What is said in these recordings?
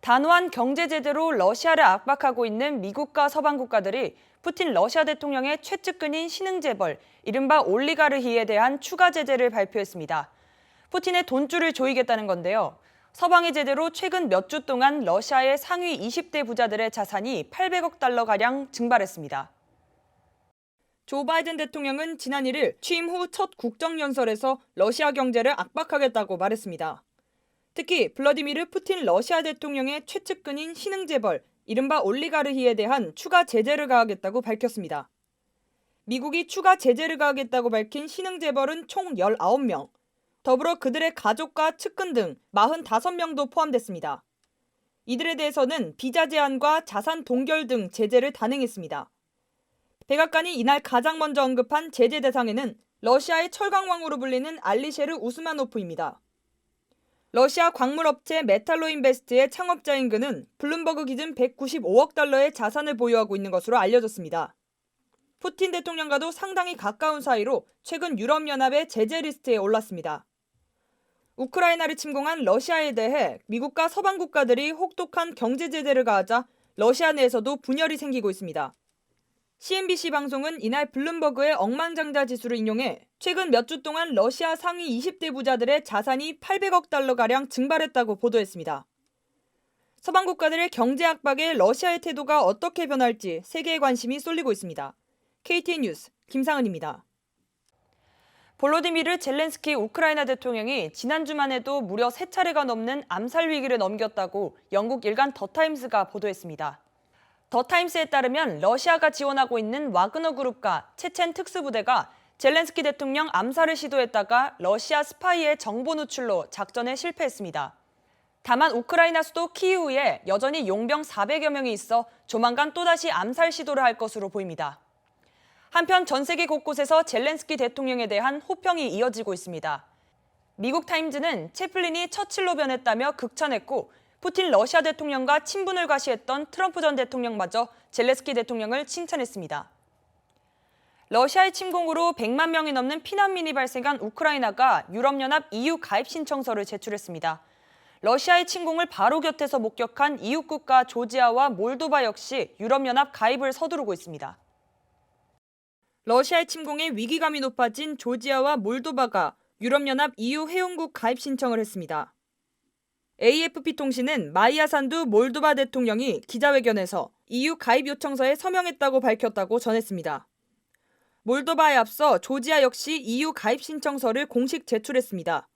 단호한 경제 제재로 러시아를 압박하고 있는 미국과 서방 국가들이 푸틴 러시아 대통령의 최측근인 신흥재벌, 이른바 올리가르히에 대한 추가 제재를 발표했습니다. 푸틴의 돈줄을 조이겠다는 건데요. 서방의 제재로 최근 몇 주 동안 러시아의 상위 20대 부자들의 자산이 800억 달러가량 증발했습니다. 조 바이든 대통령은 지난 1일 취임 후 첫 국정연설에서 러시아 경제를 압박하겠다고 말했습니다. 특히 블라디미르 푸틴 러시아 대통령의 최측근인 신흥재벌, 이른바 올리가르히에 대한 추가 제재를 가하겠다고 밝혔습니다. 미국이 추가 제재를 가하겠다고 밝힌 신흥재벌은 총 19명, 더불어 그들의 가족과 측근 등 45명도 포함됐습니다. 이들에 대해서는 비자 제한과 자산 동결 등 제재를 단행했습니다. 백악관이 이날 가장 먼저 언급한 제재 대상에는 러시아의 철강왕으로 불리는 알리셰르 우스마노프입니다. 러시아 광물업체 메탈로인베스트의 창업자인 그는 블룸버그 기준 195억 달러의 자산을 보유하고 있는 것으로 알려졌습니다. 푸틴 대통령과도 상당히 가까운 사이로 최근 유럽연합의 제재 리스트에 올랐습니다. 우크라이나를 침공한 러시아에 대해 미국과 서방 국가들이 혹독한 경제 제재를 가하자 러시아 내에서도 분열이 생기고 있습니다. CNBC 방송은 이날 블룸버그의 억만장자 지수를 인용해 최근 몇 주 동안 러시아 상위 20대 부자들의 자산이 800억 달러가량 증발했다고 보도했습니다. 서방 국가들의 경제 압박에 러시아의 태도가 어떻게 변할지 세계의 관심이 쏠리고 있습니다. KTN 뉴스 김상은입니다. 볼로디미르 젤렌스키 우크라이나 대통령이 지난주만 해도 무려 3차례가 넘는 암살 위기를 넘겼다고 영국 일간 더타임스가 보도했습니다. 더타임스에 따르면 러시아가 지원하고 있는 와그너 그룹과 체첸 특수부대가 젤렌스키 대통령 암살을 시도했다가 러시아 스파이의 정보 누출로 작전에 실패했습니다. 다만 우크라이나 수도 키이우에 여전히 용병 400여 명이 있어 조만간 또다시 암살 시도를 할 것으로 보입니다. 한편 전 세계 곳곳에서 젤렌스키 대통령에 대한 호평이 이어지고 있습니다. 미국 타임즈는 채플린이 처칠로 변했다며 극찬했고 푸틴 러시아 대통령과 친분을 과시했던 트럼프 전 대통령마저 젤렌스키 대통령을 칭찬했습니다. 러시아의 침공으로 100만 명이 넘는 피난민이 발생한 우크라이나가 유럽연합 EU 가입 신청서를 제출했습니다. 러시아의 침공을 바로 곁에서 목격한 이웃국가 조지아와 몰도바 역시 유럽연합 가입을 서두르고 있습니다. 러시아의 침공에 위기감이 높아진 조지아와 몰도바가 유럽연합 EU 회원국 가입 신청을 했습니다. AFP 통신은 마이야 산두 몰도바 대통령이 기자회견에서 EU 가입 요청서에 서명했다고 밝혔다고 전했습니다. 몰도바에 앞서 조지아 역시 EU 가입 신청서를 공식 제출했습니다.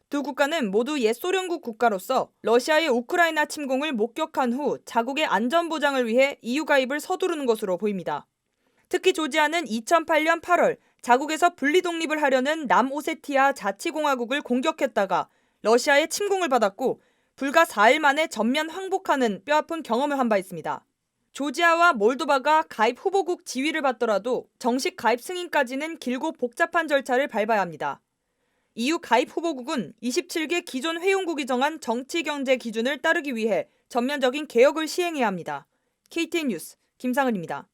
두 국가는 모두 옛 소련국 국가로서 러시아의 우크라이나 침공을 목격한 후 자국의 안전 보장을 위해 EU 가입을 서두르는 것으로 보입니다. 특히 조지아는 2008년 8월 자국에서 분리 독립을 하려는 남오세티아 자치공화국을 공격했다가 러시아의 침공을 받았고 불과 4일 만에 전면 항복하는 뼈아픈 경험을 한 바 있습니다. 조지아와 몰도바가 가입 후보국 지위를 받더라도 정식 가입 승인까지는 길고 복잡한 절차를 밟아야 합니다. EU 가입 후보국은 27개 기존 회원국이 정한 정치-경제 기준을 따르기 위해 전면적인 개혁을 시행해야 합니다. KTN 뉴스 김상은입니다.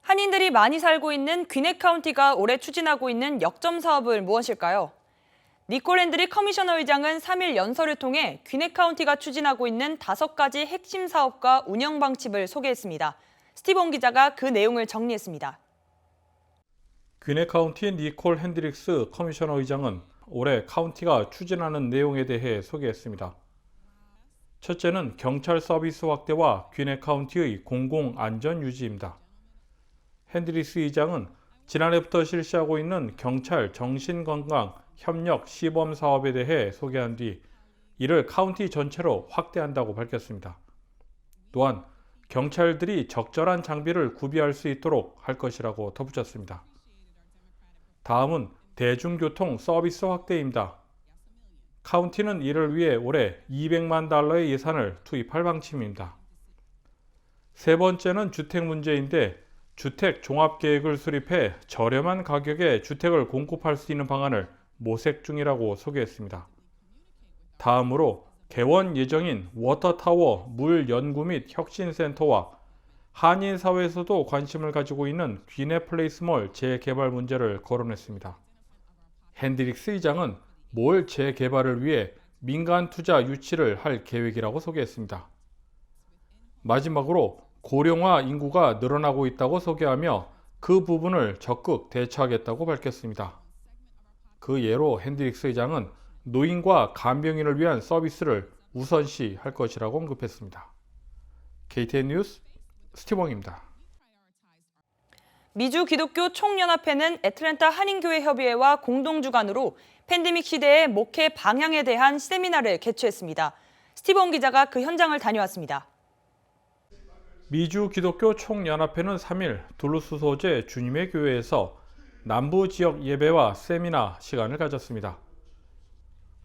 한인들이 많이 살고 있는 귀넷 카운티가 올해 추진하고 있는 역점 사업은 무엇일까요? 니콜 핸드릭 커미셔너 의장은 3일 연설을 통해 귀넷 카운티가 추진하고 있는 5가지 핵심 사업과 운영 방침을 소개했습니다. 스티븐 기자가 그 내용을 정리했습니다. 귀넷 카운티 니콜 핸드릭스 커미셔너 의장은 올해 카운티가 추진하는 내용에 대해 소개했습니다. 첫째는 경찰 서비스 확대와 귀넷 카운티의 공공 안전 유지입니다. 핸드릭스 의장은 지난해부터 실시하고 있는 경찰 정신건강 협력 시범 사업에 대해 소개한 뒤 이를 카운티 전체로 확대한다고 밝혔습니다. 또한 경찰들이 적절한 장비를 구비할 수 있도록 할 것이라고 덧붙였습니다. 다음은 대중교통 서비스 확대입니다. 카운티는 이를 위해 올해 200만 달러의 예산을 투입할 방침입니다. 세 번째는 주택 문제인데 주택 종합계획을 수립해 저렴한 가격에 주택을 공급할 수 있는 방안을 모색 중이라고 소개했습니다. 다음으로 개원 예정인 워터타워 물 연구 및 혁신센터와 한인 사회에서도 관심을 가지고 있는 귀넷 플레이스몰 재개발 문제를 거론했습니다. 핸드릭스 의장은 몰 재개발을 위해 민간 투자 유치를 할 계획이라고 소개했습니다. 마지막으로 고령화 인구가 늘어나고 있다고 소개하며 그 부분을 적극 대처하겠다고 밝혔습니다. 그 예로 핸드릭스 회장은 노인과 간병인을 위한 서비스를 우선시할 것이라고 언급했습니다. KTN 뉴스 스티븐입니다. 미주 기독교 총연합회는 애틀랜타 한인교회 협의회와 공동주관으로 팬데믹 시대의 목회 방향에 대한 세미나를 개최했습니다. 스티븐 기자가 그 현장을 다녀왔습니다. 미주 기독교 총연합회는 3일 둘루스 소재 주님의 교회에서 남부 지역 예배와 세미나 시간을 가졌습니다.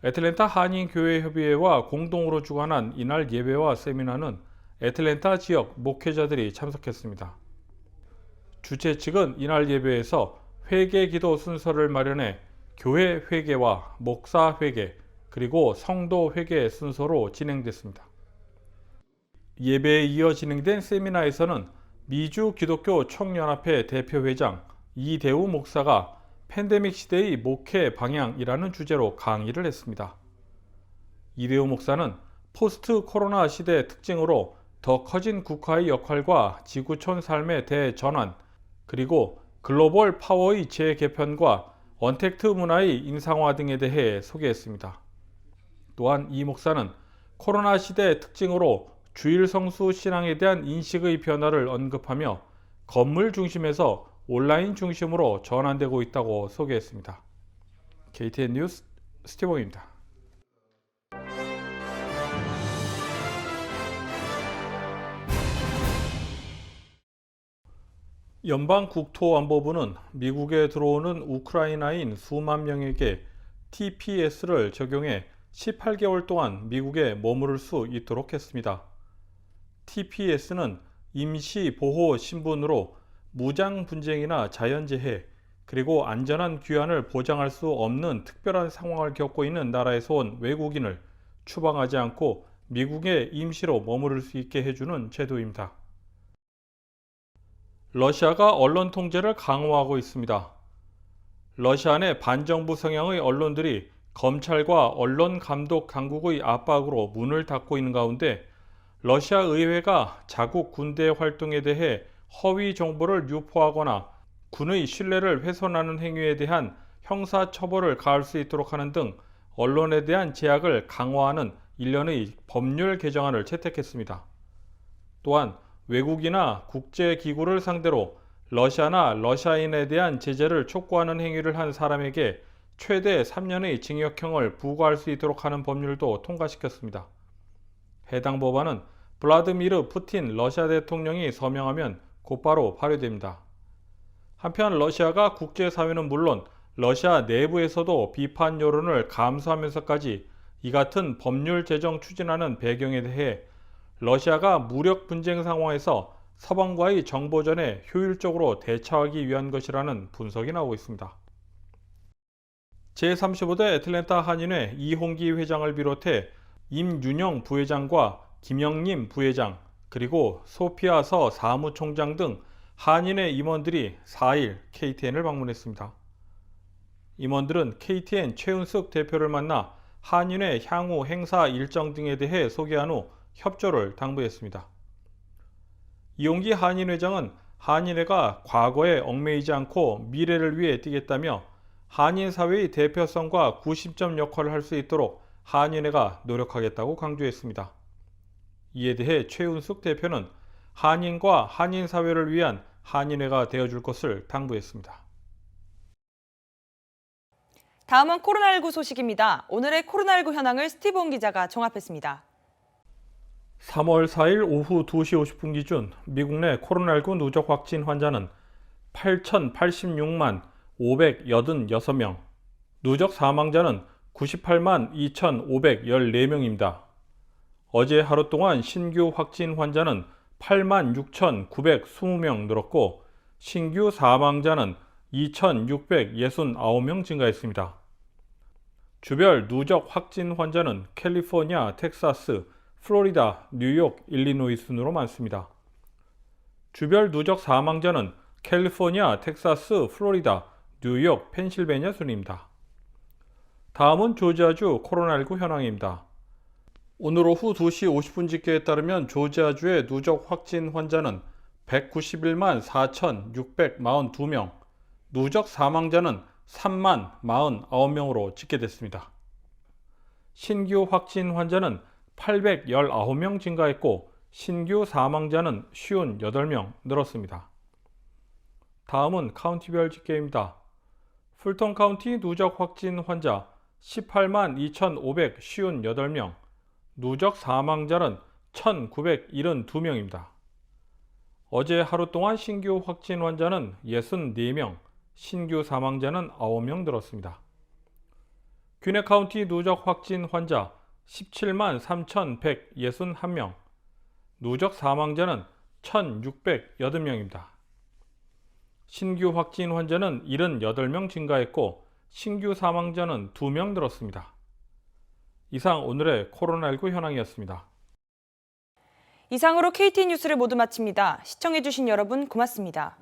애틀랜타 한인교회협의회와 공동으로 주관한 이날 예배와 세미나는 애틀랜타 지역 목회자들이 참석했습니다. 주최 측은 이날 예배에서 회개 기도 순서를 마련해 교회 회개와 목사 회개 그리고 성도 회개 순서로 진행됐습니다. 예배에 이어 진행된 세미나에서는 미주 기독교 총연합회 대표회장 이대우 목사가 팬데믹 시대의 목회 방향이라는 주제로 강의를 했습니다. 이대우 목사는 포스트 코로나 시대의 특징으로 더 커진 국가의 역할과 지구촌 삶의 대전환, 그리고 글로벌 파워의 재개편과 언택트 문화의 인상화 등에 대해 소개했습니다. 또한 이 목사는 코로나 시대의 특징으로 주일 성수 신앙에 대한 인식의 변화를 언급하며 건물 중심에서 온라인 중심으로 전환되고 있다고 소개했습니다. KTN 뉴스 스티븐입니다. 연방국토안보부는 미국에 들어오는 우크라이나인 수만 명에게 TPS를 적용해 18개월 동안 미국에 머무를 수 있도록 했습니다. TPS는 임시보호 신분으로 무장 분쟁이나 자연재해, 그리고 안전한 귀환을 보장할 수 없는 특별한 상황을 겪고 있는 나라에서 온 외국인을 추방하지 않고 미국에 임시로 머무를 수 있게 해주는 제도입니다. 러시아가 언론 통제를 강화하고 있습니다. 러시아 내 반정부 성향의 언론들이 검찰과 언론 감독 당국의 압박으로 문을 닫고 있는 가운데 러시아 의회가 자국 군대 활동에 대해 허위 정보를 유포하거나 군의 신뢰를 훼손하는 행위에 대한 형사 처벌을 가할 수 있도록 하는 등 언론에 대한 제약을 강화하는 일련의 법률 개정안을 채택했습니다. 또한 외국이나 국제기구를 상대로 러시아나 러시아인에 대한 제재를 촉구하는 행위를 한 사람에게 최대 3년의 징역형을 부과할 수 있도록 하는 법률도 통과시켰습니다. 해당 법안은 블라드미르 푸틴 러시아 대통령이 서명하면 곧바로 발효됩니다. 한편 러시아가 국제사회는 물론 러시아 내부에서도 비판 여론을 감수하면서까지 이 같은 법률 제정 추진하는 배경에 대해 러시아가 무력 분쟁 상황에서 서방과의 정보전에 효율적으로 대처하기 위한 것이라는 분석이 나오고 있습니다. 제35대 애틀랜타 한인회 이홍기 회장을 비롯해 임윤영 부회장과 김영림 부회장, 그리고 소피아 서 사무총장 등 한인회 임원들이 4일 KTN을 방문했습니다. 임원들은 KTN 최은숙 대표를 만나 한인회 향후 행사 일정 등에 대해 소개한 후 협조를 당부했습니다. 이홍기 한인회장은 한인회가 과거에 얽매이지 않고 미래를 위해 뛰겠다며 한인사회의 대표성과 구심점 역할을 할 수 있도록 한인회가 노력하겠다고 강조했습니다. 이에 대해 최은숙 대표는 한인과 한인사회를 위한 한인회가 되어줄 것을 당부했습니다. 다음은 코로나19 소식입니다. 오늘의 코로나19 현황을 스티븐 기자가 종합했습니다. 3월 4일 오후 2시 50분 기준 미국 내 코로나19 누적 확진 환자는 8,086만 586명, 누적 사망자는 98만 2,514명입니다. 어제 하루 동안 신규 확진 환자는 8만 6,920명 늘었고 신규 사망자는 2,669명 증가했습니다. 주별 누적 확진 환자는 캘리포니아, 텍사스, 플로리다, 뉴욕, 일리노이 순으로 많습니다. 주별 누적 사망자는 캘리포니아, 텍사스, 플로리다, 뉴욕, 펜실베니아 순입니다. 다음은 조지아주 코로나19 현황입니다. 오늘 오후 2시 50분 집계에 따르면 조지아주의 누적 확진 환자는 191만 4,642명, 누적 사망자는 3만 49명으로 집계됐습니다. 신규 확진 환자는 819명 증가했고 신규 사망자는 58명 늘었습니다. 다음은 카운티별 집계입니다. 풀턴 카운티 누적 확진 환자 18만 2,558명, 누적 사망자는 1,972명입니다. 어제 하루 동안 신규 확진 환자는 64명, 신규 사망자는 9명 늘었습니다. 귀네 카운티 누적 확진 환자 17만 3,161명, 누적 사망자는 1,608명입니다. 신규 확진 환자는 78명 증가했고 신규 사망자는 2명 늘었습니다. 이상 오늘의 코로나19 현황이었습니다. 이상으로 KT 뉴스를 모두 마칩니다. 시청해주신 여러분 고맙습니다.